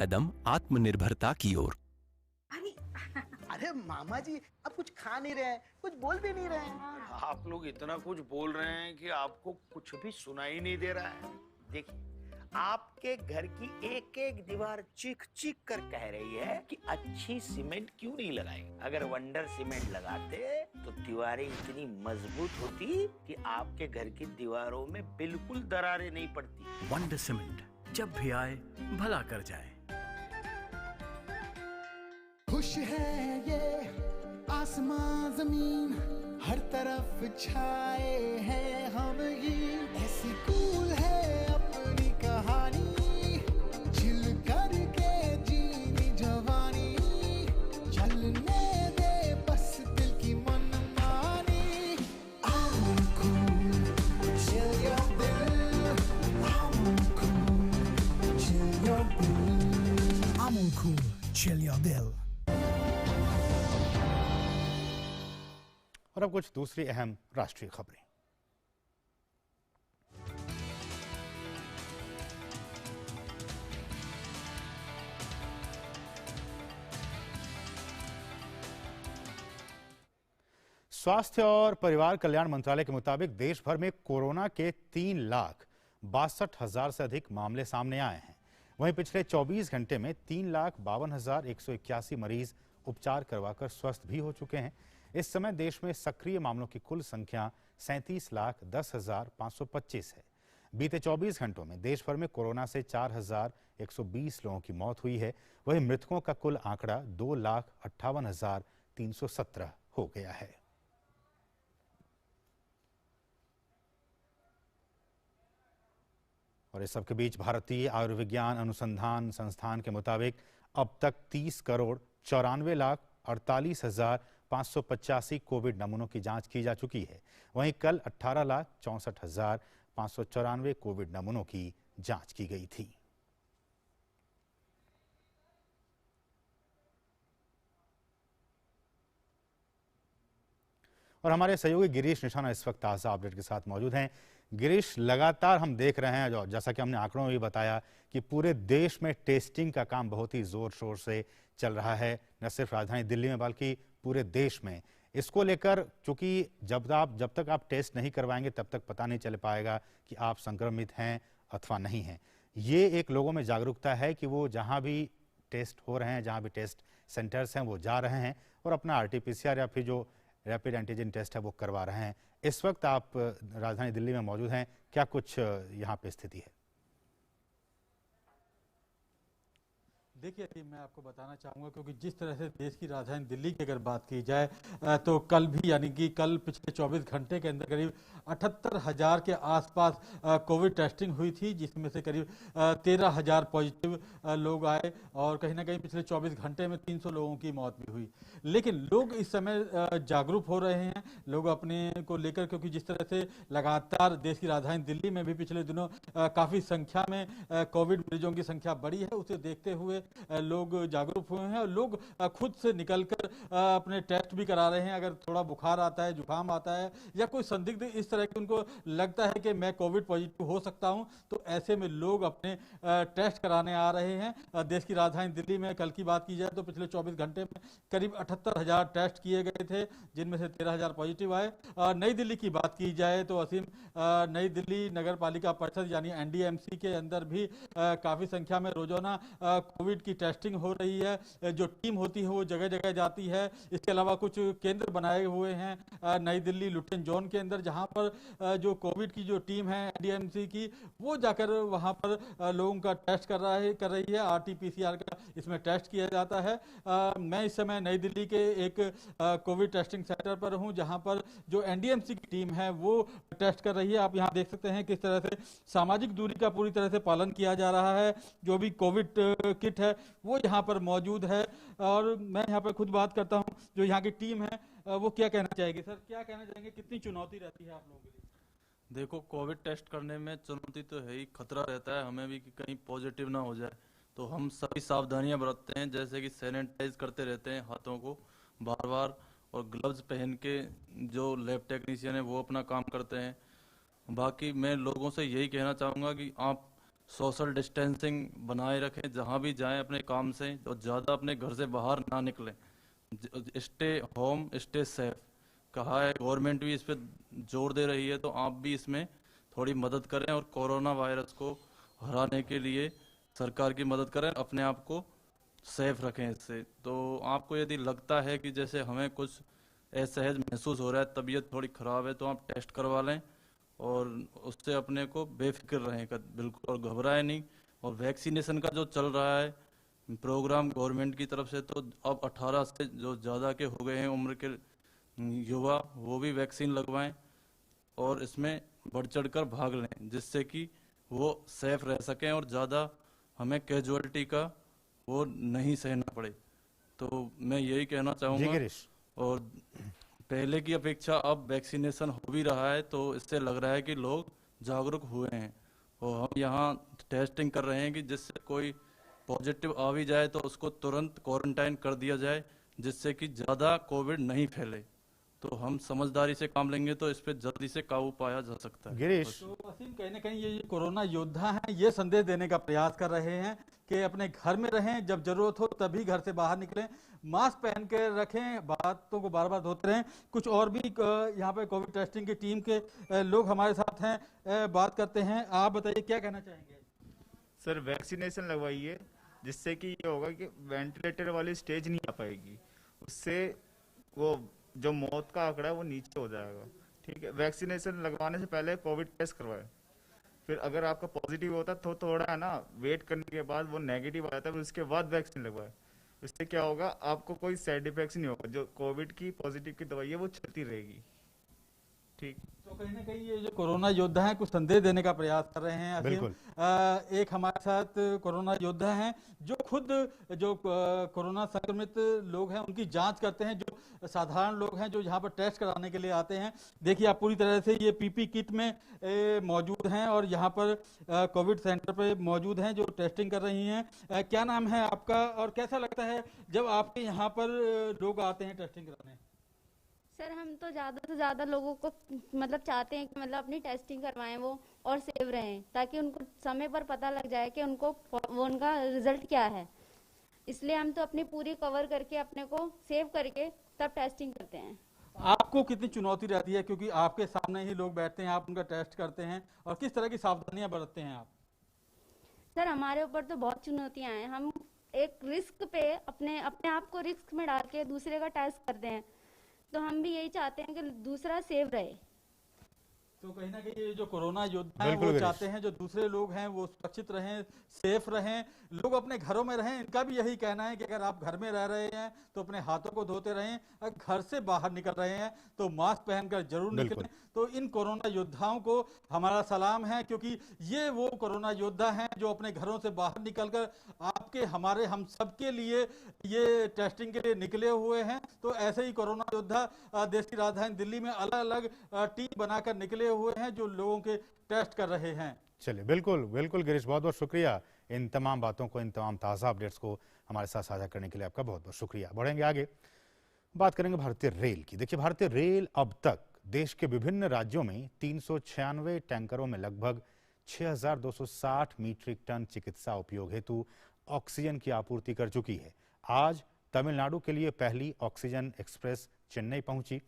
कदम आत्मनिर्भरता की ओर। अरे अरे मामा जी, आप कुछ खा नहीं रहे हैं, कुछ बोल भी नहीं रहे हैं। आप लोग इतना कुछ बोल रहे हैं कि आपको कुछ भी सुनाई नहीं दे रहा है। देखिए, आपके घर की एक एक दीवार चीख चीख कर कह रही है कि अच्छी सीमेंट क्यों नहीं लगाई। अगर वंडर सीमेंट लगाते तो दीवारें इतनी मजबूत होती कि आपके घर की दीवारों में बिल्कुल दरारें नहीं पड़ती। वंडर सीमेंट, जब भी आए भला कर जाए। खुश है ये आसमां जमीन, हर तरफ छाए हैं हम ही। ऐसी कूल है अपनी कहानी, चिल करके जीनी जवानी। चलने दे बस दिल की मनमानी। I'm cool, chill your bill. I'm cool, chill your bill. I'm cool, chill your bill. और अब कुछ दूसरी अहम राष्ट्रीय खबरें। स्वास्थ्य और परिवार कल्याण मंत्रालय के मुताबिक देश भर में कोरोना के 3,62,000 से अधिक मामले सामने आए हैं। वहीं पिछले 24 घंटे में 3,52,181 मरीज उपचार करवाकर स्वस्थ भी हो चुके हैं। इस समय देश में सक्रिय मामलों की कुल संख्या 37,10,525 है। बीते 24 घंटों में देश भर में कोरोना से 4,120 लोगों की मौत हुई है। वहीं मृतकों का कुल आंकड़ा 2,58,317 हो गया है। और इस सबके बीच भारतीय आयुर्विज्ञान अनुसंधान संस्थान के मुताबिक अब तक 30,94,48,585 कोविड नमूनों की जांच की जा चुकी है। वहीं कल 18,64,594 कोविड नमूनों की जांच की गई थी। और हमारे सहयोगी गिरीश निशाना इस वक्त ताज़ा अपडेट के साथ मौजूद हैं। गिरीश, लगातार हम देख रहे हैं, जो जैसा कि हमने आंकड़ों में भी बताया, कि पूरे देश में टेस्टिंग का काम बहुत ही जोर शोर से चल रहा है, न सिर्फ राजधानी दिल्ली में बल्कि पूरे देश में। इसको लेकर, चूंकि जब तक आप टेस्ट नहीं करवाएंगे तब तक पता नहीं चल पाएगा कि आप संक्रमित हैं अथवा नहीं हैं। ये एक लोगों में जागरूकता है कि वो जहां भी टेस्ट हो रहे हैं, जहां भी टेस्ट सेंटर्स हैं, वो जा रहे हैं और अपना RT-PCR या फिर जो रैपिड एंटीजन टेस्ट है वो करवा रहे हैं। इस वक्त आप राजधानी दिल्ली में मौजूद हैं, क्या कुछ यहाँ पे स्थिति है? देखिए, मैं आपको बताना चाहूँगा, क्योंकि जिस तरह से देश की राजधानी दिल्ली की अगर बात की जाए तो कल भी, यानी कि कल पिछले 24 घंटे के अंदर करीब 78,000 के आसपास कोविड टेस्टिंग हुई थी, जिसमें से करीब 13,000 पॉजिटिव लोग आए और कहीं ना कहीं पिछले 24 घंटे में 300 लोगों की मौत भी हुई। लेकिन लोग इस समय जागरूक हो रहे हैं, लोग अपने को लेकर, क्योंकि जिस तरह से लगातार देश की राजधानी दिल्ली में भी पिछले दिनों काफ़ी संख्या में कोविड मरीजों की संख्या बढ़ी है, उसे देखते हुए लोग जागरूक हुए हैं और लोग खुद से निकलकर अपने टेस्ट भी करा रहे हैं। अगर थोड़ा बुखार आता है, जुकाम आता है या कोई संदिग्ध इस तरह की उनको लगता है कि मैं कोविड पॉजिटिव हो सकता हूं, तो ऐसे में लोग अपने टेस्ट कराने आ रहे हैं। देश की राजधानी दिल्ली में कल की बात की जाए तो पिछले 24 घंटे में करीब 78,000 टेस्ट किए गए थे, जिनमें से 13,000 पॉजिटिव आए। नई दिल्ली की बात की जाए तो असीम, नई दिल्ली नगर पालिका परिषद यानी NDMC के अंदर भी काफ़ी संख्या में रोजाना कोविड की टेस्टिंग हो रही है। जो टीम होती है वो जगह जगह जाती है। इसके अलावा कुछ केंद्र बनाए हुए हैं नई दिल्ली लुटियन जोन के अंदर, जहां पर जो कोविड की जो टीम है NDMC की, वो जाकर वहां पर लोगों का टेस्ट कर रही है। RT-PCR का इसमें टेस्ट किया जाता है। मैं इस समय नई दिल्ली के एक कोविड टेस्टिंग सेंटर पर हूं, जहां पर जो NDMC की टीम है वो टेस्ट कर रही है। आप यहां देख सकते हैं किस तरह से सामाजिक दूरी का पूरी तरह से पालन किया जा रहा है। जो भी कोविड किट है वो यहाँ पर मौजूद है और मैं यहाँ पर खुद बात करता हूँ। जो यहाँ की टीम है वो क्या कहना चाहेगी? सर, क्या कहना चाहेंगे, कितनी चुनौती रहती है आप लोगों के लिए? देखो, कोविड टेस्ट करने में चुनौती तो है ही, खतरा रहता है हमें भी कि कहीं पॉजिटिव ना हो जाए। तो हम सभी सावधानियां बरतते हैं, जैसे कि सैनिटाइज करते रहते हैं हाथों को बार बार, और ग्लव्स पहन के जो लैब टेक्नीशियन है वो अपना काम करते हैं। बाकी मैं लोगों से यही कहना चाहूँगा कि आप सोशल डिस्टेंसिंग बनाए रखें, जहाँ भी जाएं अपने काम से, और ज़्यादा अपने घर से बाहर ना निकलें। स्टे होम स्टे सेफ कहा है, गवर्नमेंट भी इस पर जोर दे रही है, तो आप भी इसमें थोड़ी मदद करें और कोरोना वायरस को हराने के लिए सरकार की मदद करें, अपने आप को सेफ रखें इससे। तो आपको यदि लगता है कि जैसे हमें कुछ असहज महसूस हो रहा है, तबीयत थोड़ी ख़राब है, तो आप टेस्ट करवा लें और उससे अपने को बेफिक्र रहें बिल्कुल, और घबराएं नहीं। और वैक्सीनेशन का जो चल रहा है प्रोग्राम गवर्नमेंट की तरफ से, तो अब 18 से जो ज़्यादा के हो गए हैं उम्र के युवा, वो भी वैक्सीन लगवाएं और इसमें बढ़ चढ़ कर भाग लें, जिससे कि वो सेफ रह सकें और ज़्यादा हमें कैजुअलिटी का वो नहीं सहना पड़े। तो मैं यही कहना जी चाहूँगा। गिरीश, और पहले की अपेक्षा अब वैक्सीनेशन हो भी रहा है, तो इससे लग रहा है कि लोग जागरूक हुए हैं, और हम यहाँ टेस्टिंग कर रहे हैं कि जिससे कोई पॉजिटिव आ भी जाए तो उसको तुरंत क्वारंटाइन कर दिया जाए, जिससे कि ज़्यादा कोविड नहीं फैले। तो हम समझदारी से काम लेंगे तो इस पर जल्दी से काबू पाया जा सकता है। गिरीश, तो वसीम, कहीं ना कहीं ये कोरोना योद्धा हैं, ये संदेश देने का प्रयास कर रहे हैं कि अपने घर में रहें, जब जरूरत हो तभी घर से बाहर निकलें, मास्क पहन के रखें, बातों को बार बार धोते रहें। कुछ और भी यहाँ पे कोविड टेस्टिंग की टीम के लोग हमारे साथ हैं, बात करते हैं। आप बताइए क्या कहना चाहेंगे? सर, वैक्सीनेशन लगवाइए, जिससे कि ये होगा कि वेंटिलेटर वाली स्टेज नहीं आ पाएगी, उससे वो जो मौत का आंकड़ा है वो नीचे हो जाएगा। ठीक है, वैक्सीनेशन लगवाने से पहले कोविड टेस्ट करवाएं, फिर अगर आपका पॉजिटिव होता तो थोड़ा है ना वेट करने के बाद वो नेगेटिव आ जाता है, फिर उसके बाद वैक्सीन लगवाएं। इससे क्या होगा, आपको कोई साइड इफेक्ट्स नहीं होगा, जो कोविड की पॉजिटिव की दवाई है वो चलती रहेगी। ठीक, तो कहीं ना कहीं ये जो कोरोना योद्धा हैं कुछ संदेश देने का प्रयास कर रहे हैं। बिल्कुल। एक हमारे साथ कोरोना योद्धा हैं जो खुद जो कोरोना संक्रमित लोग हैं उनकी जांच करते हैं, जो साधारण लोग हैं जो यहाँ पर टेस्ट कराने के लिए आते हैं। देखिए आप पूरी तरह से ये पीपी किट में मौजूद हैं और यहाँ पर कोविड सेंटर पे मौजूद हैं जो टेस्टिंग कर रही हैं। क्या नाम है आपका और कैसा लगता है जब आपके यहाँ पर लोग आते हैं टेस्टिंग कराने? सर, हम तो ज़्यादा से ज़्यादा लोगों को मतलब चाहते हैं कि मतलब अपनी टेस्टिंग करवाएं वो और सेव रहें, ताकि उनको समय पर पता लग जाए कि उनको वो उनका रिजल्ट क्या है। इसलिए हम तो अपनी पूरी कवर करके अपने को सेव करके तब टेस्टिंग करते हैं। आपको कितनी चुनौती रहती है, क्योंकि आपके सामने ही लोग बैठते हैं, आप उनका टेस्ट करते हैं, और किस तरह की सावधानियां बरतते हैं आप? सर, हमारे ऊपर तो बहुत चुनौतियाँ हैं। हम एक रिस्क पे अपने आप को रिस्क में डाल के दूसरे का टेस्ट करते हैं, तो हम भी यही चाहते हैं कि दूसरा सेव रहे। तो कहीं ना कहीं ये जो कोरोना योद्धा हैं बिल्कुल वो गिरीश। चाहते हैं जो दूसरे लोग हैं वो सुरक्षित रहें, सेफ रहें, लोग अपने घरों में रहें। इनका भी यही कहना है कि अगर आप घर में रह रहे हैं तो अपने हाथों को धोते रहें, अगर घर से बाहर निकल रहे हैं तो मास्क पहनकर जरूर बिल्कुल। निकलें। तो इन कोरोना योद्धाओं को हमारा सलाम है, क्योंकि ये वो कोरोना योद्धा हैं जो अपने घरों से बाहर निकलकर आपके हमारे हम सबके लिए ये टेस्टिंग के लिए निकले हुए हैं। तो ऐसे ही कोरोना योद्धा देश की राजधानी दिल्ली में अलग अलग टीम बनाकर निकले हुए हैं जो लोगों के टेस्ट कर रहे हैं। चलिए, बिल्कुल बिल्कुल गिरीश, बहुत बहुत शुक्रिया इन तमाम बातों को, इन तमाम ताज़ा अपडेट्स को हमारे साथ साझा करने के लिए आपका बहुत बहुत शुक्रिया। बढ़ेंगे आगे, बात करेंगे भारतीय रेल की। देखिए, भारतीय रेल अब तक देश के विभिन्न राज्यों में 396 टैंकरों में लगभग 6260 मीट्रिक टन चिकित्सा उपयोग हेतु ऑक्सीजन की आपूर्ति कर चुकी है। आज तमिलनाडु के लिए पहली ऑक्सीजन एक्सप्रेस चेन्नई पहुंची।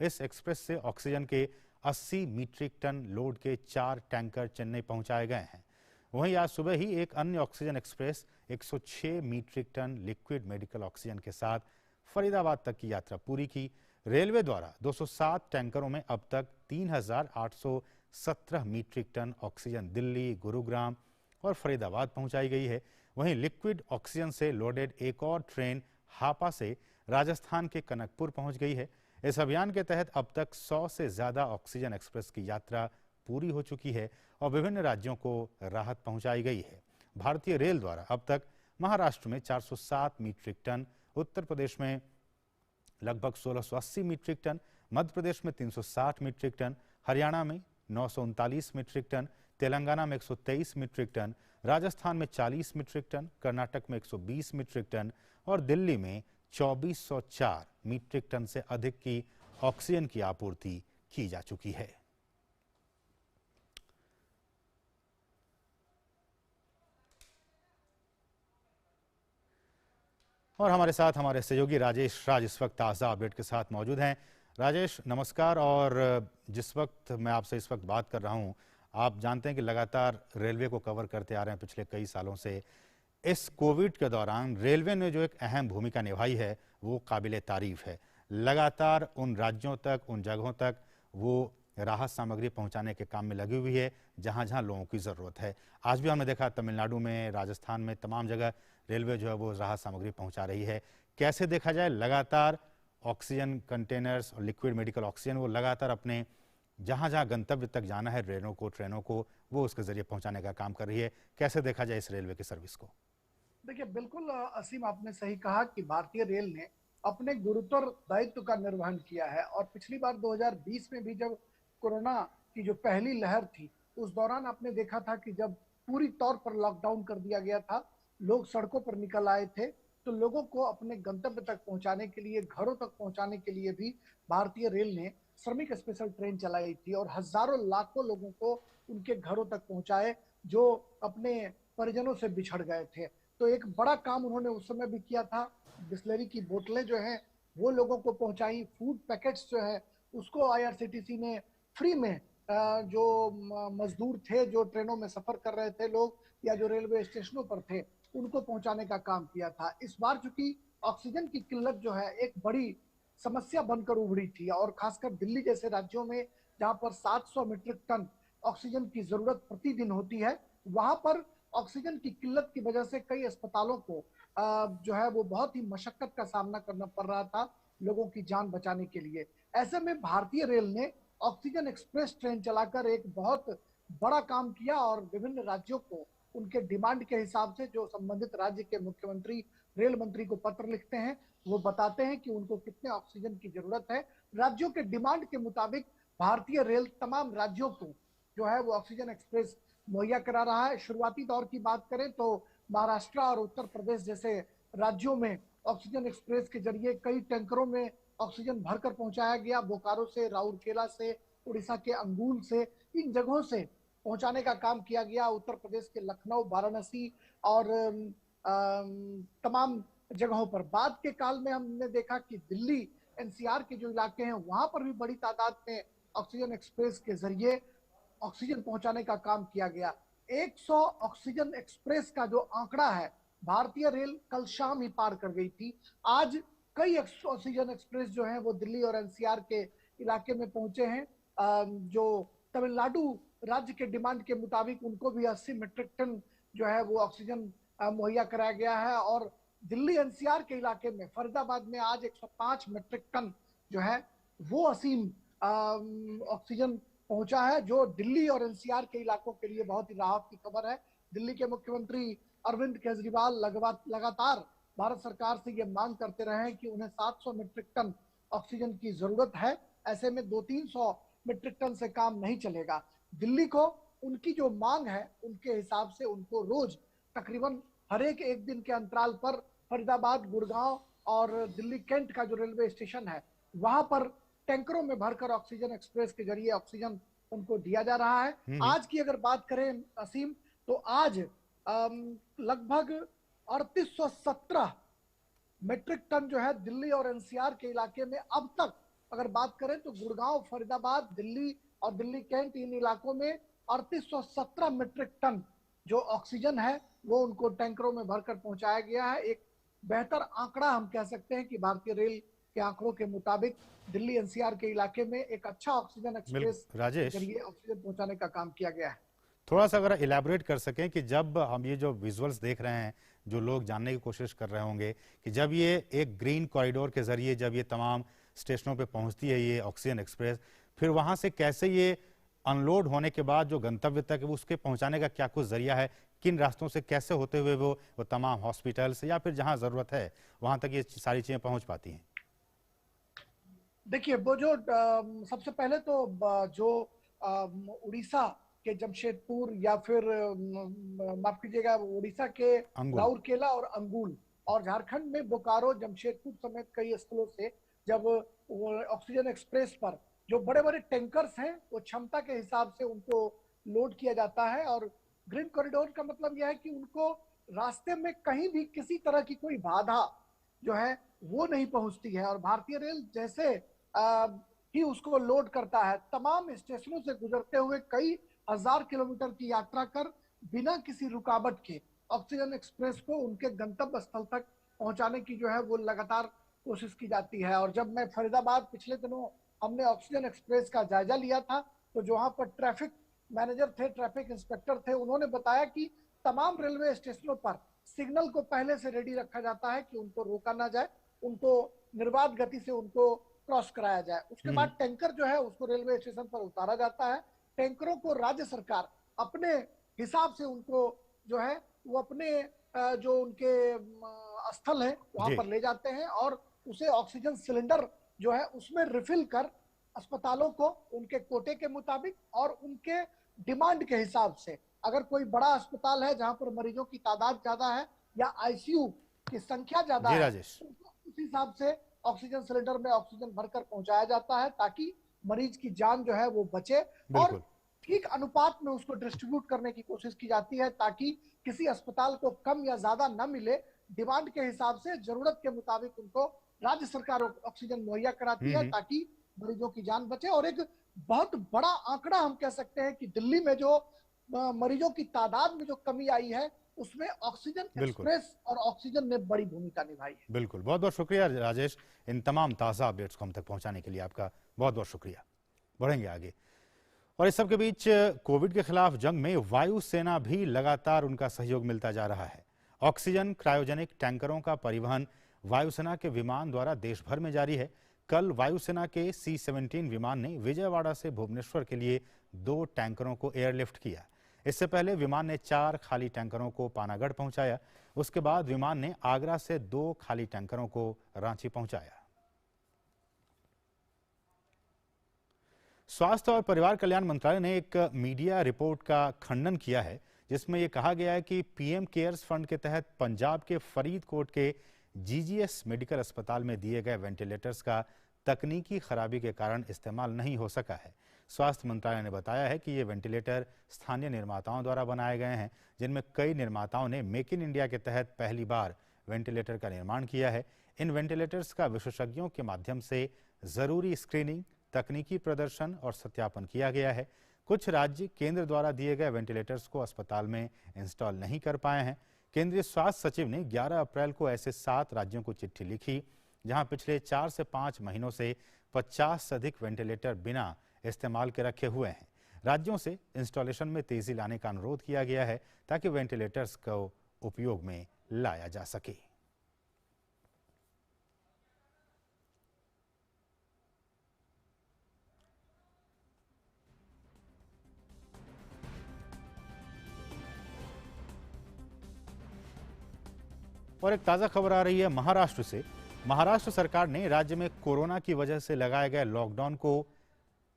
इस एक्सप्रेस से ऑक्सीजन के 80 मीट्रिक टन लोड के 4 टैंकर चेन्नई पहुंचाए गए हैं। वहीं आज सुबह ही एक अन्य oxygen express 106 metric tonne liquid medical oxygen के साथ फरीदाबाद तक की यात्रा पूरी की। रेलवे द्वारा 207 टैंकरों में अब तक 3817 metric tonne oxygen Delhi, Gurugram और फरीदाबाद पहुंचाई गई है। वहीं लिक्विड ऑक्सीजन से लोडेड एक और ट्रेन हापा से राजस्थान के कनकपुर पहुंच गई है। इस अभियान के तहत अब तक 100 से ज्यादा ऑक्सीजन एक्सप्रेस की यात्रा पूरी हो चुकी है और विभिन्न राज्यों को राहत पहुंचाई गई है। भारतीय रेल द्वारा अब तक महाराष्ट्र में 407 मीट्रिक टन, उत्तर प्रदेश में लगभग 1680 मीट्रिक टन, मध्य प्रदेश में 360 मीट्रिक टन, हरियाणा में 939 मीट्रिक टन, तेलंगाना में 123 मीट्रिक टन, राजस्थान में 40 मीट्रिक टन, कर्नाटक में 120 मीट्रिक टन और दिल्ली में 2404 मीट्रिक टन से अधिक की ऑक्सीजन की आपूर्ति की जा चुकी है। और हमारे साथ हमारे सहयोगी राजेश राज इस वक्त ताज़ा अपडेट के साथ मौजूद हैं। राजेश नमस्कार। और जिस वक्त मैं आपसे इस वक्त बात कर रहा हूं, आप जानते हैं कि लगातार रेलवे को कवर करते आ रहे हैं पिछले कई सालों से। इस कोविड के दौरान रेलवे ने जो एक अहम भूमिका निभाई है वो काबिले तारीफ है। लगातार उन राज्यों तक, उन जगहों तक वो राहत सामग्री पहुंचाने के काम में लगी हुई है जहां जहां लोगों की ज़रूरत है। आज भी हमने देखा तमिलनाडु में, राजस्थान में, तमाम जगह रेलवे जो है वो राहत सामग्री पहुंचा रही है। कैसे देखा जाए, लगातार ऑक्सीजन कंटेनर्स और लिक्विड मेडिकल ऑक्सीजन वो लगातार अपने जहां जहां गंतव्य तक जाना है ट्रेनों को वो उसके जरिए पहुंचाने का काम कर रही है। कैसे देखा जाए इस रेलवे की सर्विस को? देखिए, बिल्कुल असीम, आपने सही कहा कि भारतीय रेल ने अपने गुरुतर दायित्व का निर्वहन किया है। और पिछली बार 2020 में भी जब कोरोना की जो पहली लहर थी, उस दौरान आपने देखा था कि जब पूरी तौर पर लॉकडाउन कर दिया गया था, लोग सड़कों पर निकल आए थे, तो लोगों को अपने गंतव्य तक पहुंचाने के लिए, घरों तक पहुंचाने के लिए भी भारतीय रेल ने श्रमिक स्पेशल ट्रेन चलाई थी और हजारों लाखों लोगों को उनके घरों तक पहुंचाए जो अपने परिजनों से बिछड़ गए थे। तो एक बड़ा काम उन्होंने उस समय भी किया था। बिस्लरी की बोतलें जो हैं वो लोगों को पहुंचाई, फूड पैकेट्स जो है उसको आईआरसीटीसी ने फ्री में जो मजदूर थे, जो ट्रेनों में सफर कर रहे थे लोग या जो रेलवे स्टेशनों पर थे, उनको पहुंचाने का काम किया था। इस बार चूंकि ऑक्सीजन की किल्लत जो है एक बड़ी समस्या बनकर उभरी थी और खासकर दिल्ली जैसे राज्यों में जहां पर 700 मीट्रिक टन ऑक्सीजन की जरूरत प्रतिदिन होती है, वहां पर ऑक्सीजन की किल्लत की वजह से कई अस्पतालों को जो है वो बहुत ही मशक्कत का सामना करना पड़ रहा था लोगों की जान बचाने के लिए। ऐसे में भारतीय रेल ने ऑक्सीजन एक्सप्रेस ट्रेन चलाकर एक बहुत बड़ा काम किया और विभिन्न राज्यों को उनके डिमांड के हिसाब से, जो संबंधित राज्य के मुख्यमंत्री रेल मंत्री को पत्र लिखते हैं, वो बताते हैं कि उनको कितने ऑक्सीजन की जरूरत है। राज्यों के डिमांड के मुताबिक भारतीय रेल तमाम राज्यों को जो है वो ऑक्सीजन एक्सप्रेस मुहैया करा रहा है। शुरुआती दौर की बात करें तो महाराष्ट्र और उत्तर प्रदेश जैसे राज्यों में ऑक्सीजन एक्सप्रेस के जरिए कई टैंकरों में ऑक्सीजन भरकर पहुंचाया गया। बोकारो से, राउरकेला से, उड़ीसा के अंगुल से, इन जगहों से पहुंचाने का काम किया गया। उत्तर प्रदेश के लखनऊ, वाराणसी और तमाम जगहों पर। बाद के काल में हमने देखा कि दिल्ली एनसीआर के जो इलाके हैं वहां पर भी बड़ी तादाद में ऑक्सीजन एक्सप्रेस के जरिए ऑक्सीजन पहुंचाने का काम किया गया। 100 ऑक्सीजन एक्सप्रेस का जो आंकड़ा है भारतीय रेल कल शाम ही पार कर गई थी। आज कई ऑक्सीजन एक्सप्रेस जो हैं वो दिल्ली और एनसीआर के इलाके में पहुंचे हैं। जो तमिलनाडु राज्य के डिमांड के मुताबिक उनको भी 80 मीट्रिक टन जो है वो ऑक्सीजन मुहैया कराया गया है। और दिल्ली एनसीआर के इलाके में फरीदाबाद में आज 105 मीट्रिक टन जो है वो असीम ऑक्सीजन पहुंचा है, जो दिल्ली और एनसीआर के इलाकों के लिए बहुत ही राहत की खबर है। दिल्ली के मुख्यमंत्री अरविंद केजरीवाल लगातार भारत सरकार से ये मांग करते रहे हैं कि उन्हें 700 मीट्रिक टन ऑक्सीजन की जरूरत है। ऐसे में 200-300 मीट्रिक टन से काम नहीं चलेगा। दिल्ली को उनकी जो मांग है उनके हिसाब से उनको रोज तकरीबन हर एक दिन के अंतराल पर फरीदाबाद, गुड़गांव और दिल्ली कैंट का जो रेलवे स्टेशन है वहां पर टैंकरों में भरकर ऑक्सीजन एक्सप्रेस के जरिए ऑक्सीजन उनको दिया जा रहा है। आज की अगर बात करें असीम, तो आज लगभग 3817 मीट्रिक टन जो है दिल्ली और एनसीआर के इलाके में अब तक अगर बात करें तो गुड़गांव, फरीदाबाद, दिल्ली और दिल्ली कैंट, इन इलाकों में 3817 मीट्रिक टन जो ऑक्सीजन है वो उनको टैंकरों में भरकर पहुंचाया गया है। एक बेहतर आंकड़ा हम कह सकते हैं कि भारतीय रेल के आंकड़ों के मुताबिक दिल्ली एनसीआर के इलाके में एक अच्छा ऑक्सीजन एक्सप्रेस राजेश, जरिए ऑक्सीजन पहुंचाने का काम किया गया है। थोड़ा सा अगर इलेबोरेट कर सकें कि जब हम ये जो विजुअल्स देख रहे हैं, जो लोग जानने की कोशिश कर रहे होंगे कि जब ये एक ग्रीन कॉरिडोर के जरिए जब ये तमाम स्टेशनों पे पहुंचती है ये ऑक्सीजन एक्सप्रेस, फिर वहां से कैसे ये अनलोड होने के बाद जो गंतव्य तक उसके पहुंचाने का क्या कुछ जरिया है, किन रास्तों से कैसे होते हुए वो तमाम हॉस्पिटल्स या फिर जहां जरूरत है वहां तक ये सारी चीजें पहुंच पाती हैं? देखिए, वो जो सबसे पहले तो जो उड़ीसा के जमशेदपुर या फिर माफ कीजिएगा उड़ीसा के राउरकेला और अंगुल और झारखंड में बोकारो, जमशेदपुर समेत कई स्थलों से जब ऑक्सीजन एक्सप्रेस पर जो बड़े बड़े टैंकर्स हैं वो क्षमता के हिसाब से उनको लोड किया जाता है। और ग्रीन कॉरिडोर का मतलब यह है कि उनको रास्ते में कहीं भी किसी तरह की कोई बाधा जो है वो नहीं पहुंचती है। और भारतीय रेल जैसे ही उसको लोड करता है, तमाम स्टेशनों से गुजरते हुए कई हजार किलोमीटर की यात्रा कर बिना किसी रुकावट के ऑक्सीजन एक्सप्रेस को उनके गंतव्य स्थल तक पहुंचाने की जो है वो लगातार कोशिश की जाती है। और जब मैं फरीदाबाद पिछले दिनों हमने ऑक्सीजन एक्सप्रेस का जायजा लिया था, तो जो वहां पर ट्रैफिक मैनेजर थे, ट्रैफिक इंस्पेक्टर थे, उन्होंने बताया कि तमाम रेलवे स्टेशनों पर सिग्नल को पहले से रेडी रखा जाता है कि उनको रोका ना जाए, उनको निर्बाध गति से उनको क्रॉस कराया जाए। उसके बाद टैंकर जो है उसको रेलवे स्टेशन पर उतारा जाता है। टैंकरों को राज्य सरकार अपने हिसाब से उनको जो है वो अपने जो उनके स्थल है वहां पर ले जाते हैं और उसे ऑक्सीजन सिलेंडर जो है उसमें रिफिल कर अस्पतालों को उनके कोटे के मुताबिक और उनके डिमांड के हिसाब से, अगर कोई बड़ा अस्पताल है जहां पर मरीजों की तादाद ज्यादा है या आईसीयू की संख्या ज्यादा है, उस हिसाब से ऑक्सीजन सिलेंडर में ऑक्सीजन भरकर पहुंचाया जाता है ताकि मरीज की जान जो है वो बचे और ठीक अनुपात में उसको डिस्ट्रीब्यूट करने की कोशिश की जाती है ताकि किसी अस्पताल को कम या ज्यादा न मिले। डिमांड के हिसाब से जरूरत के मुताबिक उनको राज्य सरकार ऑक्सीजन मुहैया कराती है ताकि मरीजों की जान बचे। और एक बहुत बड़ा आंकड़ा हम कह सकते हैं कि दिल्ली में जो मरीजों की तादाद में जो कमी आई है उसमें ऑक्सीजन एक्सप्रेस और ऑक्सीजन ने बड़ी भूमिका निभाई है। बिल्कुल, बहुत बहुत शुक्रिया राजेश, इन तमाम ताज़ा अपडेट्स को हम तक पहुंचाने के लिए आपका बहुत बहुत शुक्रिया। बढ़ेंगे आगे। और इस सब के बीच कोविड के खिलाफ जंग में वायुसेना भी लगातार उनका सहयोग मिलता जा रहा है। ऑक्सीजन क्रायोजेनिक टैंकरों का परिवहन वायुसेना के विमान द्वारा देश भर में जारी है। कल वायुसेना के C-17 विमान ने विजयवाड़ा से भुवनेश्वर के लिए 2 टैंकरों को एयरलिफ्ट किया। इससे पहले विमान ने 4 खाली टैंकरों को पानागढ़ पहुंचाया। उसके बाद विमान ने आगरा से 2 खाली टैंकरों को रांची पहुंचाया। स्वास्थ्य और परिवार कल्याण मंत्रालय ने एक मीडिया रिपोर्ट का खंडन किया है जिसमें यह कहा गया है कि पीएम केयर्स फंड के तहत पंजाब के फरीदकोट के जीजीएस मेडिकल अस्पताल में दिए गए वेंटिलेटर्स का तकनीकी खराबी के कारण इस्तेमाल नहीं हो सका है। स्वास्थ्य मंत्रालय ने बताया है कि ये वेंटिलेटर स्थानीय निर्माताओं द्वारा बनाए गए हैं, जिनमें कई निर्माताओं ने मेक इन इंडिया के तहत पहली बार वेंटिलेटर का निर्माण किया है। इन वेंटिलेटर्स का विशेषज्ञों के माध्यम से जरूरी स्क्रीनिंग, तकनीकी प्रदर्शन और सत्यापन किया गया है। कुछ राज्य केंद्र द्वारा दिए गए वेंटिलेटर्स को अस्पताल में इंस्टॉल नहीं कर पाए हैं। केंद्रीय स्वास्थ्य सचिव ने 11 अप्रैल को ऐसे 7 राज्यों को चिट्ठी लिखी जहां पिछले 4 से 5 महीनों से 50 से अधिक वेंटिलेटर बिना इस्तेमाल के रखे हुए हैं। राज्यों से इंस्टॉलेशन में तेजी लाने का अनुरोध किया गया है ताकि वेंटिलेटर्स को उपयोग में लाया जा सके। और एक ताज़ा खबर आ रही है महाराष्ट्र से। महाराष्ट्र सरकार ने राज्य में कोरोना की वजह से लगाए गए लॉकडाउन को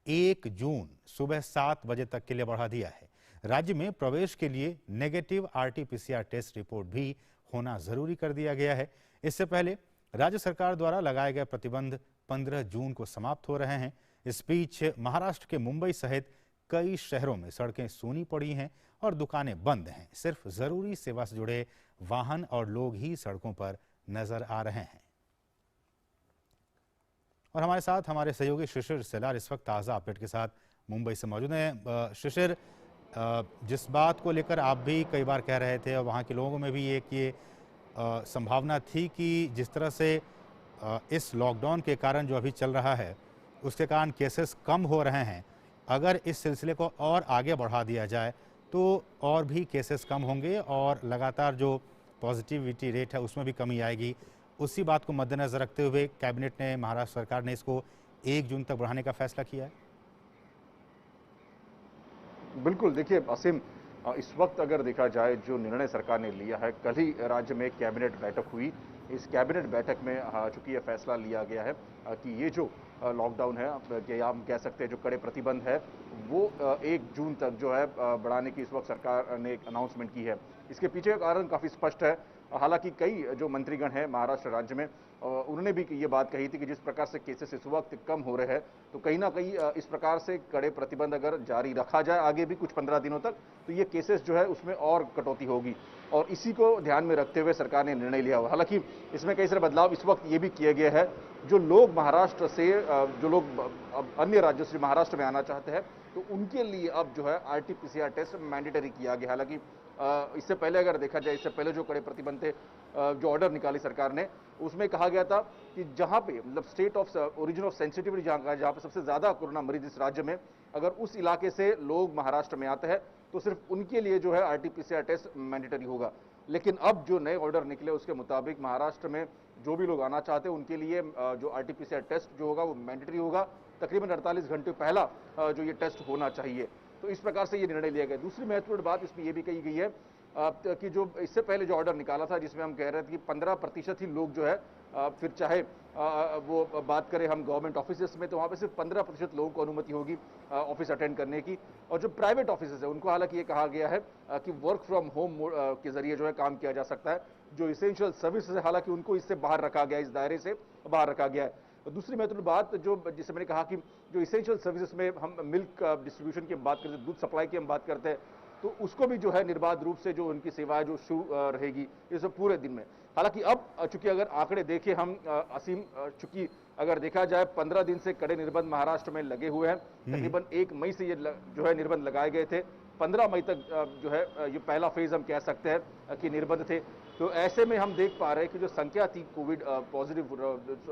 1 जून सुबह 7 बजे तक के लिए बढ़ा दिया है। राज्य में प्रवेश के लिए नेगेटिव RT-PCR टेस्ट रिपोर्ट भी होना जरूरी कर दिया गया है। इससे पहले राज्य सरकार द्वारा लगाए गए प्रतिबंध 15 जून को समाप्त हो रहे हैं। इस बीच महाराष्ट्र के मुंबई सहित कई शहरों में सड़कें सूनी पड़ी हैं और दुकानें बंद हैं। सिर्फ जरूरी सेवा से जुड़े वाहन और लोग ही सड़कों पर नजर आ रहे हैं। और हमारे साथ हमारे सहयोगी शिशिर सेलार इस वक्त ताज़ा अपडेट के साथ मुंबई से मौजूद हैं। शिशिर, जिस बात को लेकर आप भी कई बार कह रहे थे और वहाँ के लोगों में भी एक ये संभावना थी कि जिस तरह से इस लॉकडाउन के कारण जो अभी चल रहा है उसके कारण केसेस कम हो रहे हैं, अगर इस सिलसिले को और आगे बढ़ा दिया जाए तो और भी केसेस कम होंगे और लगातार जो पॉजिटिविटी रेट है उसमें भी कमी आएगी। उसी बात को मद्देनजर रखते हुए कैबिनेट ने, महाराष्ट्र सरकार ने इसको 1 जून तक बढ़ाने का फैसला किया है। बिल्कुल, देखिए असीम, इस वक्त अगर देखा जाए जो निर्णय सरकार ने लिया है, कल ही राज्य में कैबिनेट बैठक हुई। इस कैबिनेट बैठक में चूंकि यह फैसला लिया गया है कि ये जो लॉकडाउन है या हम कह सकते हैं जो कड़े प्रतिबंध है वो 1 जून तक जो है बढ़ाने की इस वक्त सरकार ने एक अनाउंसमेंट की है। इसके पीछे का कारण काफ़ी स्पष्ट है। हालांकि कई जो मंत्रीगण हैं महाराष्ट्र राज्य में उन्होंने भी ये बात कही थी कि जिस प्रकार से केसेस इस वक्त कम हो रहे हैं तो कहीं ना कहीं इस प्रकार से कड़े प्रतिबंध अगर जारी रखा जाए आगे भी कुछ 15 दिनों तक तो ये केसेस जो है उसमें और कटौती होगी और इसी को ध्यान में रखते हुए सरकार ने निर्णय लिया हुआ। हालांकि इसमें कई सारे बदलाव इस वक्त ये भी किया गया है, जो लोग महाराष्ट्र से जो लोग अन्य राज्यों से महाराष्ट्र में आना चाहते हैं तो उनके लिए अब जो है RT-PCR टेस्ट मैंडेटरी किया गया। हालांकि इससे पहले अगर देखा जाए, इससे पहले जो कड़े प्रतिबंध थे, जो ऑर्डर निकाली सरकार ने, उसमें कहा गया था कि जहां पे मतलब state of origin of sensitivity जहां पे सबसे ज्यादा कोरोना मरीज इस राज्य में, अगर उस इलाके से लोग महाराष्ट्र में आते हैं तो सिर्फ उनके लिए जो है RT-PCR टेस्ट मैंडेटरी होगा। लेकिन अब जो नए ऑर्डर निकले उसके मुताबिक महाराष्ट्र में जो भी लोग आना चाहते हैं उनके लिए जो RT-PCR टेस्ट जो होगा वो मैंडेटरी होगा। तकरीबन 48 घंटे पहला जो ये टेस्ट होना चाहिए। तो इस प्रकार से ये निर्णय लिया गया। दूसरी महत्वपूर्ण बात इसमें यह भी कही गई है कि जो इससे पहले जो ऑर्डर निकाला था जिसमें हम कह रहे थे कि 15% ही लोग जो है फिर चाहे वो बात करें हम गवर्नमेंट ऑफिसेस में तो वहाँ पे सिर्फ 15% लोगों को अनुमति होगी ऑफिस अटेंड करने की, और जो प्राइवेट ऑफिसेस है उनको हालांकि ये कहा गया है कि वर्क फ्रॉम होम के जरिए जो है काम किया जा सकता है। जो इसेंशियल सर्विसेज है हालांकि उनको इससे बाहर रखा गया, इस दायरे से बाहर रखा गया है। दूसरी महत्वपूर्ण बात जो जिसे मैंने कहा कि जो इसेंशियल सर्विसेज में हम मिल्क डिस्ट्रीब्यूशन की हम बात करते हैं, दूध सप्लाई की हम बात करते हैं, तो उसको भी जो है निर्बाध रूप से जो उनकी सेवाएं जो शुरू रहेगी इस पूरे दिन में। हालांकि अब चूंकि अगर आंकड़े देखें हम असीम, चूंकि अगर देखा जाए 15 दिन से कड़े निर्बंध महाराष्ट्र में लगे हुए हैं, तकरीबन 1 मई से ये जो है निर्बंध लगाए गए थे, 15 मई तक जो है ये पहला फेज हम कह सकते हैं कि निर्बंध थे। तो ऐसे में हम देख पा रहे हैं कि जो संख्या थी कोविड पॉजिटिव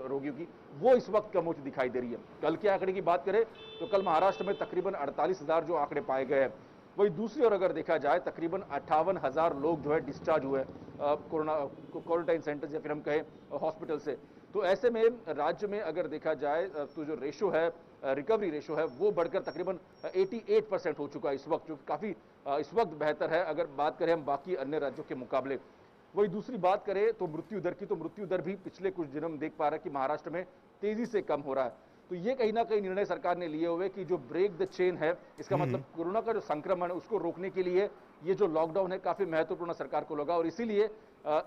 रोगियों की वो इस वक्त कम होती दिखाई दे रही है। कल के आंकड़े की बात करें तो कल महाराष्ट्र में तकरीबन 48,000 जो आंकड़े पाए गए हैं, वही दूसरी ओर अगर देखा जाए तकरीबन 58,000 लोग जो है डिस्चार्ज हुए कोरोना क्वारंटाइन सेंटर या फिर हम कहें हॉस्पिटल से। तो ऐसे में राज्य में अगर देखा जाए तो जो रेशो है, रिकवरी रेशो है, वो बढ़कर तकरीबन 88% हो चुका है इस वक्त, जो काफी इस वक्त बेहतर है अगर बात करें हम बाकी अन्य राज्यों के मुकाबले। वही दूसरी बात करें तो मृत्यु दर की, तो मृत्यु दर भी पिछले कुछ दिनों में देख पा रहे हैं कि महाराष्ट्र में तेजी से कम हो रहा है। तो ये कहीं ना कहीं निर्णय सरकार ने लिए हुए कि जो ब्रेक द चेन है, इसका मतलब कोरोना का जो संक्रमण है उसको रोकने के लिए ये जो लॉकडाउन है काफी महत्वपूर्ण सरकार को लगा, और इसीलिए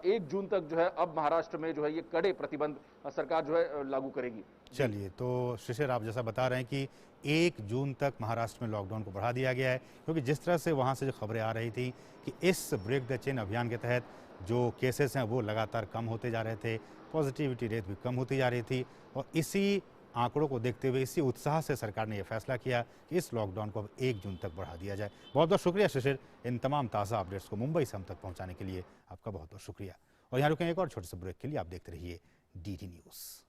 1 जून तक जो है अब महाराष्ट्र में जो है ये कड़े प्रतिबंध सरकार जो है लागू करेगी। चलिए, तो शिशिर आप जैसा बता रहे हैं कि 1 जून तक महाराष्ट्र में लॉकडाउन को बढ़ा दिया गया है, क्योंकि जिस तरह से वहां से जो खबरें आ रही थी कि इस ब्रेक द चेन अभियान के तहत जो केसेस हैं वो लगातार कम होते जा रहे थे, पॉजिटिविटी रेट भी कम होती जा रही थी, और इसी आंकड़ों को देखते हुए इसी उत्साह से सरकार ने यह फैसला किया कि इस लॉकडाउन को अब 1 जून तक बढ़ा दिया जाए। बहुत बहुत शुक्रिया शिशिर, इन तमाम ताज़ा अपडेट्स को मुंबई से हम तक पहुंचाने के लिए आपका बहुत बहुत शुक्रिया। और यहाँ रुकें एक और छोटे से ब्रेक के लिए, आप देखते रहिए DD न्यूज़।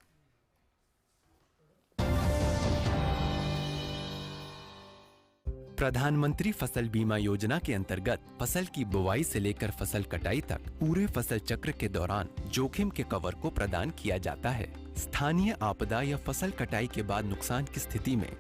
प्रधानमंत्री फसल बीमा योजना के अंतर्गत फसल की बुवाई से लेकर फसल कटाई तक पूरे फसल चक्र के दौरान जोखिम के कवर को प्रदान किया जाता है। स्थानीय आपदा या फसल कटाई के बाद नुकसान की स्थिति में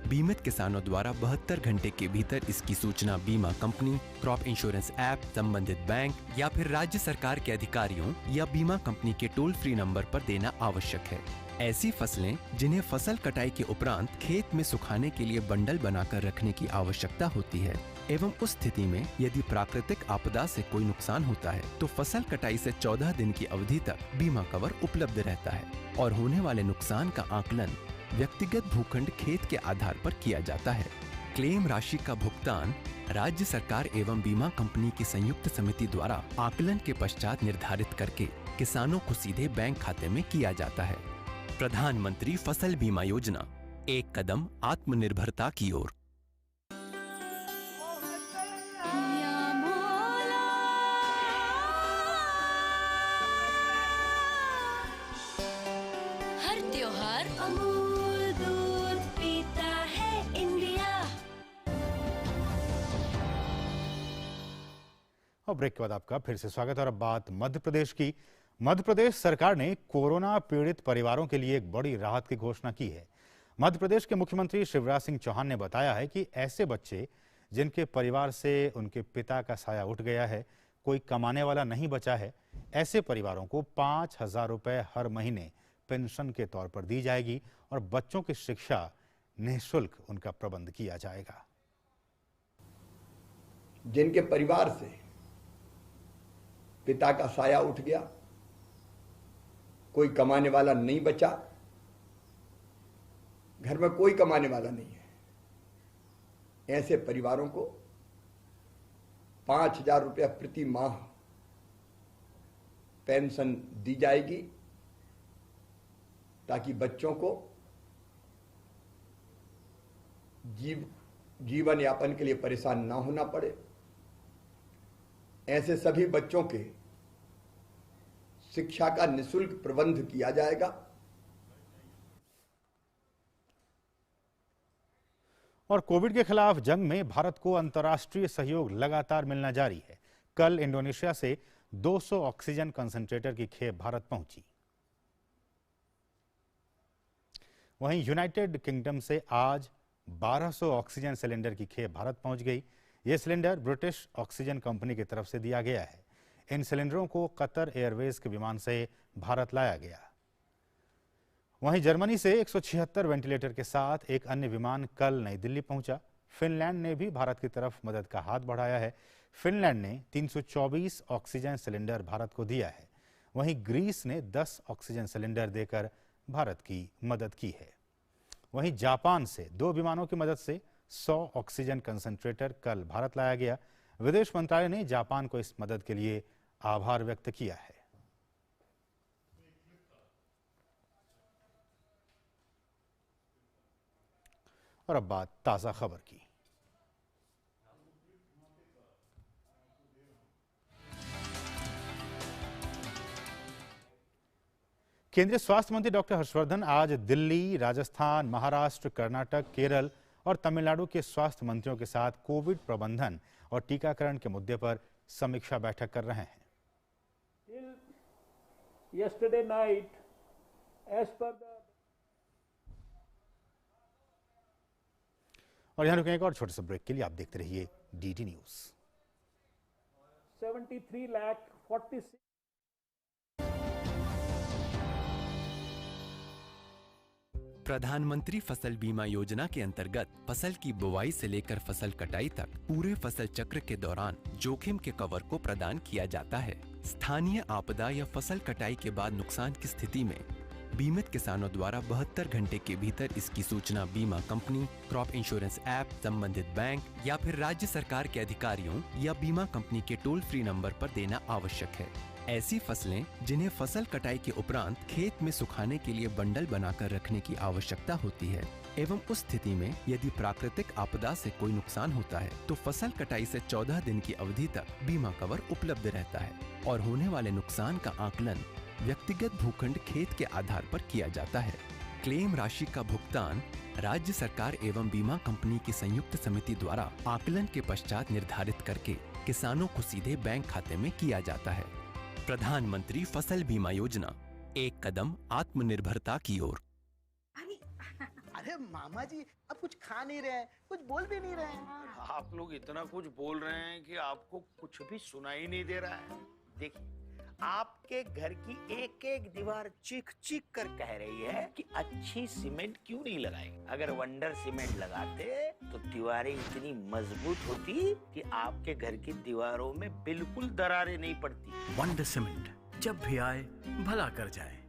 बीमित किसानों द्वारा 72 घंटे के भीतर इसकी सूचना बीमा कंपनी, क्रॉप इंश्योरेंस ऐप, संबंधित बैंक या फिर राज्य सरकार के अधिकारियों या बीमा कंपनी के टोल फ्री नंबर पर देना आवश्यक है। ऐसी फसलें जिन्हें फसल कटाई के उपरांत खेत में सुखाने के लिए बंडल बनाकर रखने की आवश्यकता होती है, एवं उस स्थिति में यदि प्राकृतिक आपदा से कोई नुकसान होता है तो फसल कटाई से 14 दिन की अवधि तक बीमा कवर उपलब्ध रहता है, और होने वाले नुकसान का आकलन व्यक्तिगत भूखंड खेत के आधार पर किया जाता है। क्लेम राशि का भुगतान राज्य सरकार एवं बीमा कंपनी की संयुक्त समिति द्वारा आकलन के पश्चात निर्धारित करके किसानों को सीधे बैंक खाते में किया जाता है। प्रधानमंत्री फसल बीमा योजना, एक कदम आत्मनिर्भरता की ओर। हर त्योहार अमूल दूध पीता है इंडिया। और ब्रेक के बाद आपका फिर से स्वागत है। और अब बात मध्य प्रदेश की। मध्य प्रदेश सरकार ने कोरोना पीड़ित परिवारों के लिए एक बड़ी राहत की घोषणा की है। मध्य प्रदेश के मुख्यमंत्री शिवराज सिंह चौहान ने बताया है कि ऐसे बच्चे जिनके परिवार से उनके पिता का साया उठ गया है, कोई कमाने वाला नहीं बचा है, ऐसे परिवारों को 5,000 रुपए हर महीने पेंशन के तौर पर दी जाएगी और बच्चों की शिक्षा निःशुल्क उनका प्रबंध किया जाएगा। जिनके परिवार से पिता का साया उठ गया, कोई कमाने वाला नहीं बचा, घर में कोई कमाने वाला नहीं है, ऐसे परिवारों को 5,000 रुपया प्रति माह पेंशन दी जाएगी ताकि बच्चों को जीवन यापन के लिए परेशान ना होना पड़े। ऐसे सभी बच्चों के शिक्षा का निःशुल्क प्रबंध किया जाएगा। और कोविड के खिलाफ जंग में भारत को अंतर्राष्ट्रीय सहयोग लगातार मिलना जारी है। कल इंडोनेशिया से 200 ऑक्सीजन कंसंट्रेटर की खेप भारत पहुंची। वहीं यूनाइटेड किंगडम से आज 1200 ऑक्सीजन सिलेंडर की खेप भारत पहुंच गई। ये सिलेंडर ब्रिटिश ऑक्सीजन कंपनी की तरफ से दिया गया है। इन सिलेंडरों को कतर एयरवेज के विमान से भारत लाया गया। वहीं जर्मनी से 176 वेंटिलेटर के साथ एक अन्य विमान कल नई दिल्ली पहुंचा। फिनलैंड ने भी भारत की तरफ मदद का हाथ बढ़ाया है। फिनलैंड ने 324 ऑक्सीजन सिलेंडर भारत को दिया है। वहीं ग्रीस ने 10 ऑक्सीजन सिलेंडर देकर भारत की मदद की है। वहीं जापान से 2 विमानों की मदद से 100 ऑक्सीजन कंसंट्रेटर कल भारत लाया गया। विदेश मंत्रालय ने जापान को इस मदद के लिए आभार व्यक्त किया है। और अब बात ताजा खबर की। केंद्रीय स्वास्थ्य मंत्री डॉक्टर हर्षवर्धन आज दिल्ली, राजस्थान, महाराष्ट्र, कर्नाटक, केरल और तमिलनाडु के स्वास्थ्य मंत्रियों के साथ कोविड प्रबंधन और टीकाकरण के मुद्दे पर समीक्षा बैठक कर रहे हैं। Yesterday night, as per the और यहाँ रुकें एक और छोटे से ब्रेक के लिए। आप देखते रहिए डीडी न्यूज। 73,46,000 प्रधानमंत्री फसल बीमा योजना के अंतर्गत फसल की बुवाई से लेकर फसल कटाई तक पूरे फसल चक्र के दौरान जोखिम के कवर को प्रदान किया जाता है। स्थानीय आपदा या फसल कटाई के बाद नुकसान की स्थिति में बीमित किसानों द्वारा 72 घंटे के भीतर इसकी सूचना बीमा कंपनी, क्रॉप इंश्योरेंस ऐप, संबंधित बैंक या फिर राज्य सरकार के अधिकारियों या बीमा कंपनी के टोल फ्री नंबर पर देना आवश्यक है। ऐसी फसलें जिन्हें फसल कटाई के उपरांत खेत में सुखाने के लिए बंडल बनाकर रखने की आवश्यकता होती है एवं उस स्थिति में यदि प्राकृतिक आपदा से कोई नुकसान होता है तो फसल कटाई से 14 दिन की अवधि तक बीमा कवर उपलब्ध रहता है और होने वाले नुकसान का आकलन व्यक्तिगत भूखंड खेत के आधार पर किया जाता है। क्लेम राशि का भुगतान राज्य सरकार एवं बीमा कंपनी की संयुक्त समिति द्वारा आकलन के पश्चात निर्धारित करके किसानों को सीधे बैंक खाते में किया जाता है। प्रधानमंत्री फसल बीमा योजना, एक कदम आत्मनिर्भरता की ओर। अरे मामा जी, आप कुछ खा नहीं रहे हैं, कुछ बोल भी नहीं रहे हैं। आप लोग इतना कुछ बोल रहे हैं कि आपको कुछ भी सुनाई नहीं दे रहा है। देखिए, आपके घर की एक एक दीवार चीख चीख कर कह रही है कि अच्छी सीमेंट क्यों नहीं लगाई। अगर वंडर सीमेंट लगाते तो दीवारें इतनी मजबूत होती कि आपके घर की दीवारों में बिल्कुल दरारें नहीं पड़ती। वंडर सीमेंट, जब भी आए भला कर जाए।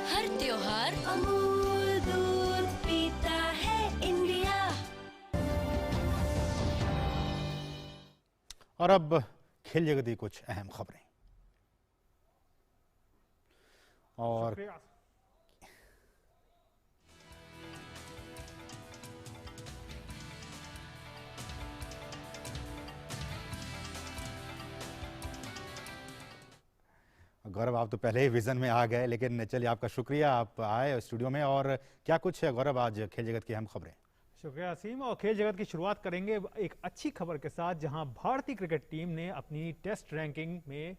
हर त्योहार अमूल दूध पीता है इंडिया। और अब खेल जगत की कुछ अहम खबरें। और गौरव, आप तो पहले ही विजन में आ गए, लेकिन चलिए आपका शुक्रिया, आप आए स्टूडियो में। और क्या कुछ है गौरव आज खेल जगत की अहम खबरें? शुक्रिया असीम। और खेल जगत की शुरुआत करेंगे एक अच्छी खबर के साथ, जहां भारतीय क्रिकेट टीम ने अपनी टेस्ट रैंकिंग में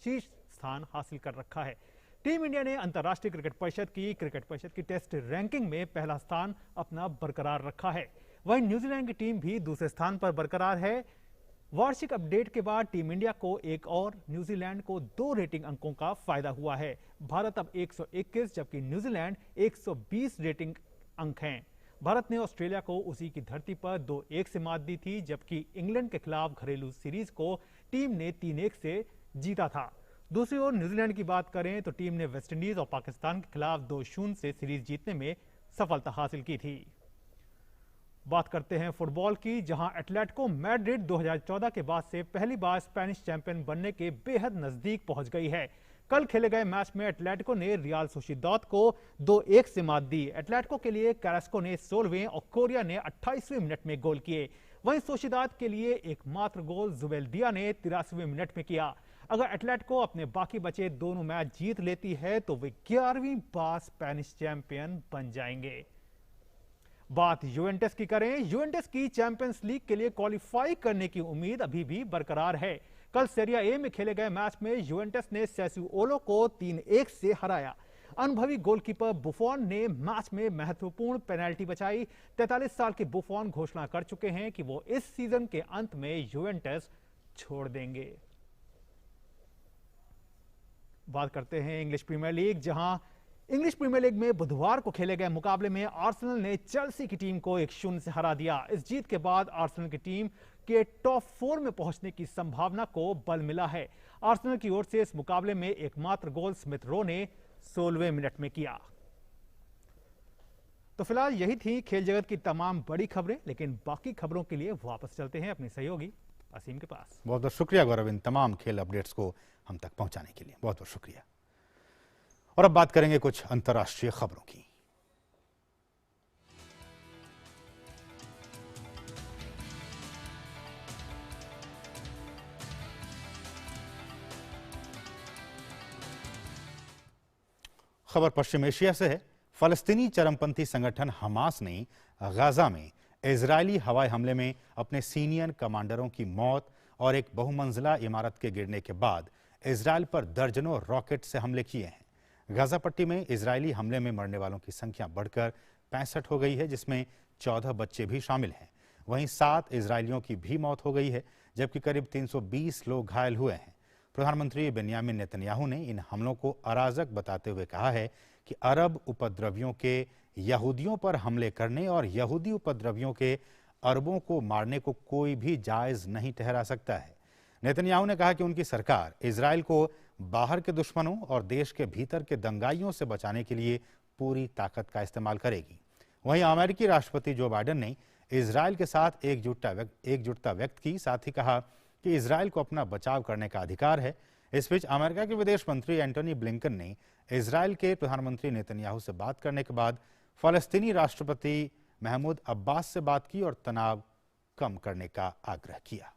शीर्ष स्थान हासिल कर रखा है। टीम इंडिया ने अंतर्राष्ट्रीय क्रिकेट परिषद की टेस्ट रैंकिंग में पहला स्थान अपना बरकरार रखा है। वहीं न्यूजीलैंड की टीम भी दूसरे स्थान पर बरकरार है। वार्षिक अपडेट के बाद टीम इंडिया को एक और न्यूजीलैंड को 2 रेटिंग अंकों का फायदा हुआ है। भारत अब 121 जबकि न्यूजीलैंड 120 रेटिंग अंक हैं। भारत ने ऑस्ट्रेलिया को उसी की धरती पर 2-1 से मात दी थी, जबकि इंग्लैंड के खिलाफ घरेलू सीरीज को टीम ने 3-1 से जीता था। दूसरी ओर न्यूजीलैंड की बात करें तो टीम ने वेस्टइंडीज और पाकिस्तान के खिलाफ 2-0 से सीरीज जीतने में सफलता हासिल की थी। बात करते हैं फुटबॉल की, जहां एटलेटिको मैड्रिड 2014 के बाद से पहली बार स्पेनिश चैंपियन बनने के बेहद नजदीक पहुंच गई है। कल खेले गए मैच में एटलेटिको ने रियल सोसिएदाद को 2-1 से मात दी। एटलेटिको के लिए कैरास्को ने 16वें और कोरिया ने 28वें मिनट में गोल किए। वहीं सोसिएदाद के लिए एकमात्र गोल जुबेल्दिया ने 83वें मिनट में किया। अगर एटलेटिको अपने बाकी बचे दोनों मैच जीत लेती है तो वे 11वीं बार स्पेनिश चैंपियन बन जाएंगे। बात यूवेंटस की करें, यूवेंटस की चैंपियंस लीग के लिए क्वालिफाई करने की उम्मीद अभी भी बरकरार है। कल सीरिया ए में खेले गए मैच में यूवेंटस ने सैसुओलो को 3-1 से हराया। अनुभवी गोलकीपर बुफॉन ने मैच में महत्वपूर्ण पेनल्टी बचाई। 43 साल के बुफॉन घोषणा कर चुके हैं कि वो इस सीजन के अंत में यूवेंटस छोड़ देंगे। बात करते हैं इंग्लिश प्रीमियर लीग, जहां इंग्लिश प्रीमियर लीग में बुधवार को खेले गए मुकाबले में आर्सेनल ने चेल्सी की टीम को 1-0 से हरा दिया। इस जीत के बाद आर्सेनल की टीम के टॉप 4 में पहुंचने की संभावना को बल मिला है। आर्सेनल की ओर से इस मुकाबले में एकमात्र गोल स्मिथ रो ने 16वें मिनट में किया। तो फिलहाल यही थी खेल जगत की तमाम बड़ी खबरें, लेकिन बाकी खबरों के लिए वापस चलते हैं अपने सहयोगी असीम के पास। बहुत बहुत शुक्रिया गौरव, इन तमाम खेल अपडेट्स को हम तक पहुंचाने के लिए बहुत बहुत शुक्रिया। और अब बात करेंगे कुछ अंतर्राष्ट्रीय खबरों की। खबर पश्चिम एशिया से है। फलस्तीनी चरमपंथी संगठन हमास ने गाजा में इजरायली हवाई हमले में अपने सीनियर कमांडरों की मौत और एक बहुमंजिला इमारत के गिरने के बाद इजरायल पर दर्जनों रॉकेट से हमले किए हैं। गाजा पट्टी में इजरायली हमले में मरने वालों की संख्या बढ़कर 65 हो गई है, जिसमें 14 बच्चे भी शामिल हैं। वहीं 7 इजरायलियों की भी मौत हो गई है, जबकि करीब 320 लोग घायल हुए हैं। प्रधानमंत्री बेन्यामिन नेतन्याहू ने इन हमलों को अराजक बताते हुए कहा है कि अरब उपद्रवियों के यहूदियों पर हमले करने और यहूदी उपद्रवियों के अरबों को मारने को कोई भी जायज नहीं ठहरा सकता है। नेतन्याहू ने कहा कि उनकी सरकार इजरायल को बाहर के दुश्मनों और देश के भीतर के दंगाइयों से बचाने के लिए पूरी ताकत का इस्तेमाल करेगी। वहीं अमेरिकी राष्ट्रपति जो बाइडेन ने इजरायल के साथ एकजुटता व्यक्त की, साथ ही कहा कि इजरायल को अपना बचाव करने का अधिकार है। इस बीच अमेरिका के विदेश मंत्री एंटनी ब्लिंकन ने इजरायल के प्रधानमंत्री नेतन्याहू से बात करने के बाद फलस्तीनी राष्ट्रपति महमूद अब्बास से बात की और तनाव कम करने का आग्रह किया।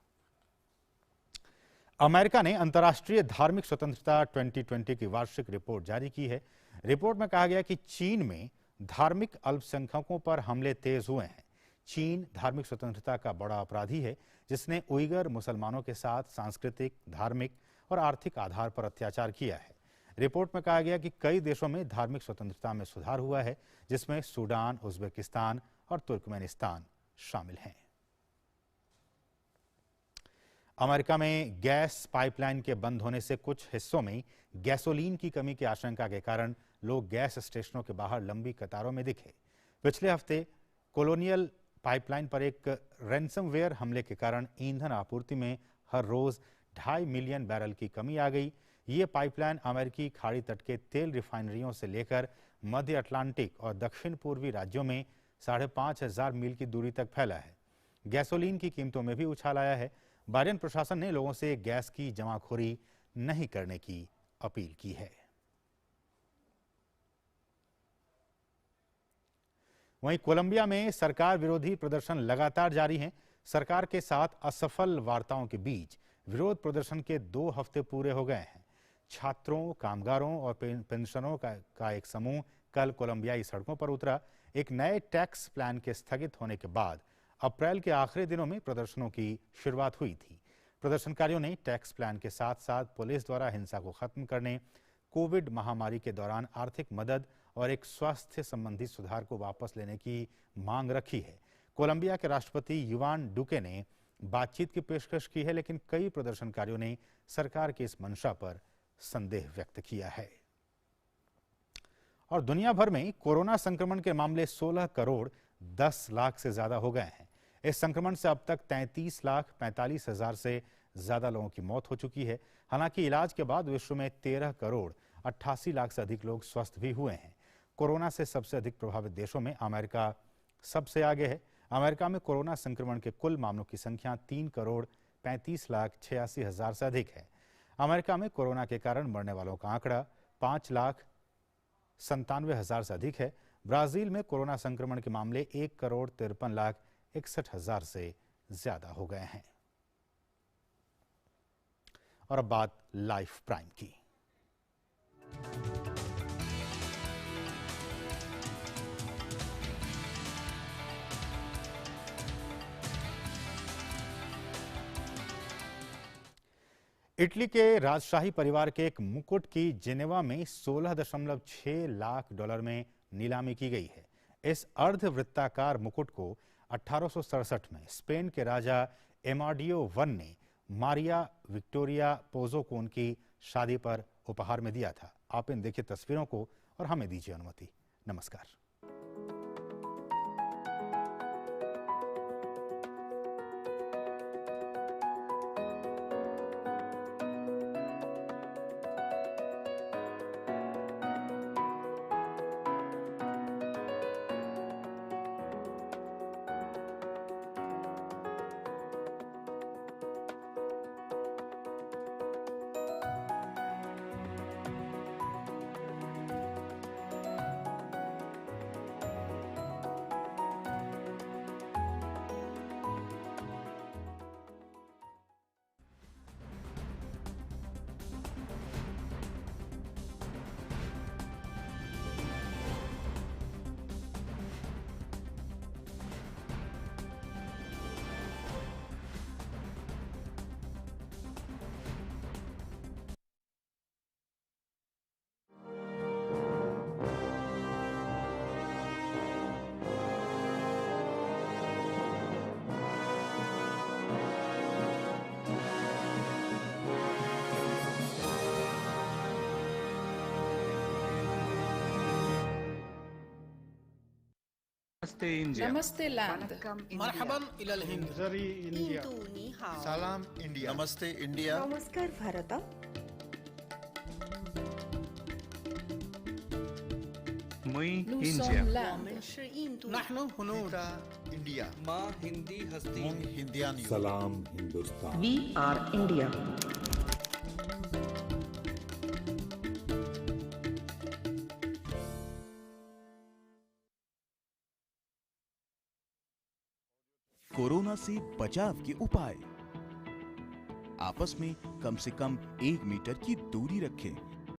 अमेरिका ने अंतर्राष्ट्रीय धार्मिक स्वतंत्रता 2020 की वार्षिक रिपोर्ट जारी की है। रिपोर्ट में कहा गया कि चीन में धार्मिक अल्पसंख्यकों पर हमले तेज हुए हैं। चीन धार्मिक स्वतंत्रता का बड़ा अपराधी है, जिसने उइगर मुसलमानों के साथ सांस्कृतिक, धार्मिक और आर्थिक आधार पर अत्याचार किया है। रिपोर्ट में कहा गया कि कई देशों में धार्मिक स्वतंत्रता में सुधार हुआ है, जिसमें सूडान, उज्बेकिस्तान और तुर्कमेनिस्तान शामिल हैं। अमेरिका में गैस पाइपलाइन के बंद होने से कुछ हिस्सों में गैसोलीन की कमी की आशंका के कारण लोग गैस स्टेशनों के बाहर लंबी कतारों में दिखे। पिछले हफ्ते कोलोनियल पाइपलाइन पर एक रैंसमवेयर हमले के कारण ईंधन आपूर्ति में हर रोज 2.5 मिलियन बैरल की कमी आ गई। ये पाइपलाइन अमेरिकी खाड़ी तट के तेल रिफाइनरियों से लेकर मध्य अटलांटिक और दक्षिण पूर्वी राज्यों में 5,500 मील की दूरी तक फैला है। गैसोलीन की कीमतों में भी उछाल आया है। बाइडेन प्रशासन ने लोगों से गैस की जमाखोरी नहीं करने की अपील की है। वहीं कोलंबिया में सरकार विरोधी प्रदर्शन लगातार जारी हैं। सरकार के साथ असफल वार्ताओं के बीच विरोध प्रदर्शन के 2 हफ्ते पूरे हो गए हैं। छात्रों, कामगारों और पेंशनरों का एक समूह कल कोलंबियाई सड़कों पर उतरा। एक नए टैक्स प्लान के स्थगित होने के बाद अप्रैल के आखिरी दिनों में प्रदर्शनों की शुरुआत हुई थी। प्रदर्शनकारियों ने टैक्स प्लान के साथ साथ पुलिस द्वारा हिंसा को खत्म करने, कोविड महामारी के दौरान आर्थिक मदद और एक स्वास्थ्य संबंधी सुधार को वापस लेने की मांग रखी है। कोलंबिया के राष्ट्रपति युवान डुके ने बातचीत की पेशकश की है, लेकिन कई प्रदर्शनकारियों ने सरकार की इस मंशा पर संदेह व्यक्त किया है। और दुनिया भर में कोरोना संक्रमण के मामले 16 करोड़ 10 लाख से ज्यादा हो गए हैं। इस संक्रमण से अब तक 33,45,000 से ज्यादा लोगों की मौत हो चुकी है। हालांकि इलाज के बाद विश्व में 13 करोड़ 88 लाख से अधिक लोग स्वस्थ भी हुए हैं। कोरोना से सबसे अधिक प्रभावित देशों में अमेरिका सबसे आगे है। अमेरिका में कोरोना संक्रमण के कुल मामलों की संख्या 3 करोड़ 35,86,000 से अधिक है। अमेरिका में कोरोना के कारण मरने वालों का आंकड़ा 5,97,000 से अधिक है। ब्राजील में कोरोना संक्रमण के मामले 1 करोड़ 53,61,000 से ज्यादा हो गए हैं। और अब बात लाइफ प्राइम की। इटली के राजशाही परिवार के एक मुकुट की जेनेवा में 16.6 लाख डॉलर में नीलामी की गई है। इस अर्धवृत्ताकार मुकुट को 1867 में स्पेन के राजा एमाडियो I ने मारिया विक्टोरिया पोजो को उनकी शादी पर उपहार में दिया था। आप इन देखिए तस्वीरों को और हमें दीजिए अनुमति। नमस्कार। नमस्ते इंडिया। नमस्ते लैंड। मरहबन इलल हिंद। जरी इंडिया। सलाम इंडिया। नमस्ते इंडिया। नमस्कार भारत। मुई इंडिया। नहनु हुनूर इंडिया। माँ हिंदी हस्ती हिंदियान। सलाम Hindustan. We are India. Corona से बचाव के उपाय। आपस में कम से कम 1 मीटर की दूरी रखें।